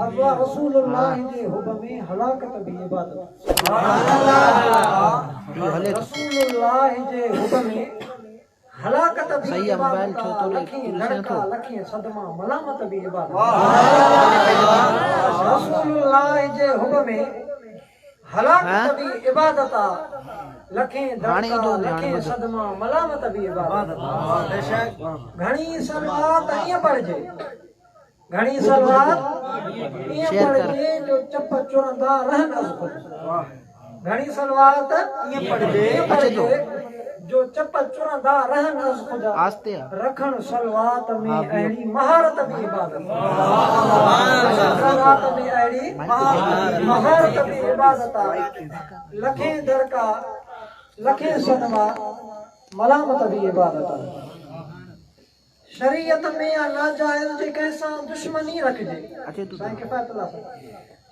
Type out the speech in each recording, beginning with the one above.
अल्लाह रसूलुल्लाह जे हुब में हलाकत भी इबादत रसूलुल्लाह जे हुब में हलाकत भी इबादत लखी सदमा मलामत भी इबादत रसूलुल्लाह जे हुब में हलाकत भी इबादत लखे सदमा मलामत भी इबादत घणी सलवात ईअं पढ़जे घणी सलवात ईअं पढ़जे जो चप चुरंदा रहन घणी सलवात ईअं पढ़जे जो चप चुरंदा रहन रखण सलवात में अहिड़ी महारत भी इबादत सलवात में अहिड़ी महारत भी इबादत लखे दरका लखे सदमा मलामत भी इबादत शरीयत में या नाजायज जे कैसा दुश्मनी रखजे साईं किफ़ायतुल्लाह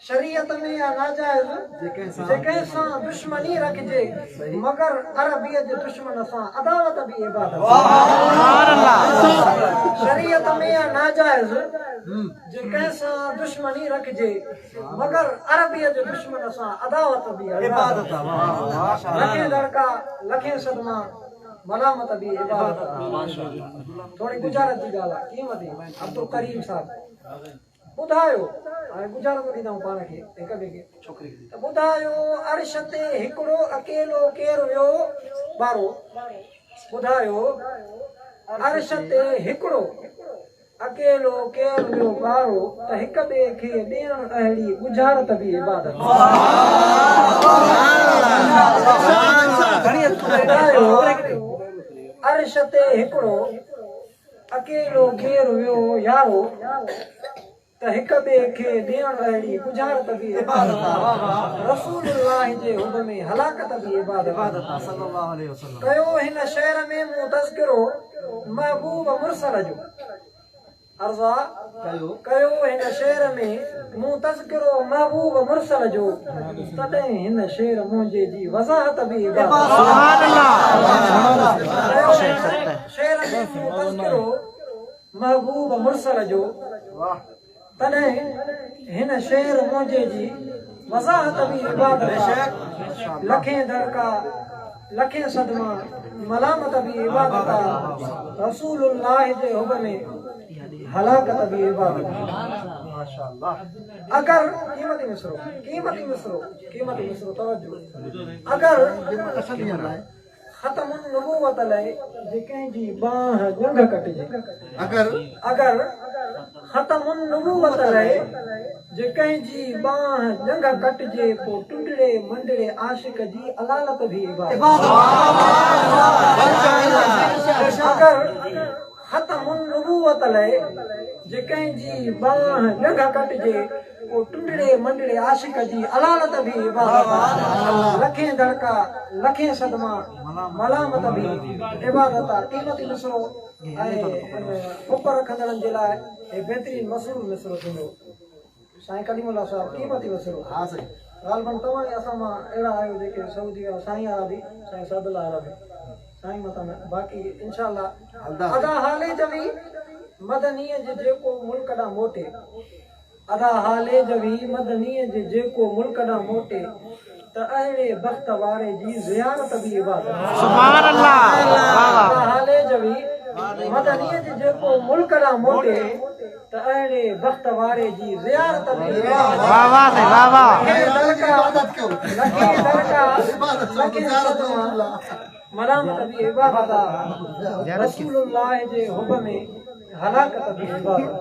शरीयत में या नाजायज जे कैसा दुश्मनी रखजे मगर अरबियत जे दुश्मन सां अदावत भी इबादत शरीयत में या नाजायज जे कैसा दुश्मनी रखजे मगर अरबियत जे दुश्मन सां अदावत भी इबादत लखे दड़का लखे सदमा मलामत भी इबादत थोड़ी गुजारत जी ॻाल्हि आहे कीमती अब्दुल करीम साहब ॿुधायो हाणे गुजारत ॾींदा पाण खे हिक ॿिए खे छोकिरी त ॿुधायो अर्श ते हिकिड़ो अकेलो केरु वियो ॿारो ॿुधायो अर्श ते हिकिड़ो अकेलो केरु वियो ॿारो त हिक ॿिए खे ॾियण अहिड़ी गुजारत भी इबादत अर्श ते हिकिड़ो अकेलो केरु वियो यारो त हिक ॿिए खे ॾियण अहिड़ी गुजारत भी इबादत रसूलुल्लाह जे हुब में हलाकत भी इबादत कयो हिन शहर में मूं तज़किरो महबूब मुरसल जो अर्ज़ा कयो हिन शहर में मूं तज़किरो महबूब मुरसल जो तॾहिं हिन शहर मुंहिंजे जी वज़ाहत भी इबादत शहर में मूं तज़किरो महबूब मुरसल जो तॾहिं हिन शहर मुंहिंजे जी वज़ाहत भी इबादत लखे दड़का लखे सदमा मलामत भी इबादत रसूलुल्लाह जे हुब में हलाकत भी इबादत अगर कीमती मिसरो तवज्जो अगर ख़तमुन नबूवत लाइ जे कंहिंजी बाह जंग कटिजे अगर ख़तमुन नबूवत लाइ जे कंहिंजी बाह जंग कटिजे पोइ टुंडड़े मंडड़े आशिक जी अलालत भी इबादत अगर ख़तमुन नबूवत लाइ जे कंहिंजी बाह जंग कटिजे पोइ टुंडड़े मंडड़े आशिक जी अलालत भी इबादत लखे दड़का लखे सदमा मलामत भी इबादत कीमती मिसरो ऐं ऊपर रखंदड़नि जे लाइ हे बहितरीन मसरूर मिसरो थींदो साईं कलीमुल्लाह साहब कीमती मिसरो ॻाल्हि बन तव्हां असां मां अहिड़ा आहियो जेके सऊदी साईं अरबी साईं सदुल्लाह अरबी साईं मथां बाक़ी इंशाअल्लाह अदा हाले जवी मदनीअ जे जेको मुल्क ॾांहुं मोटे अदा हाले जवी मदनीअ जे जेको मुल्क ॾांहुं मोटे त अहिड़े बख़्त वारे जी ज़ियारत भी इबादत सुभान अल्लाह अदा हाले जवी मदनीअ जे जेको मुल्क ॾांहुं मोटे त अहिड़े बख़्त वारे जी ज़ियारत भी इबादत मलामत भी इबादत रसूलुल्लाह जे हुब में हलाकत भी इबादत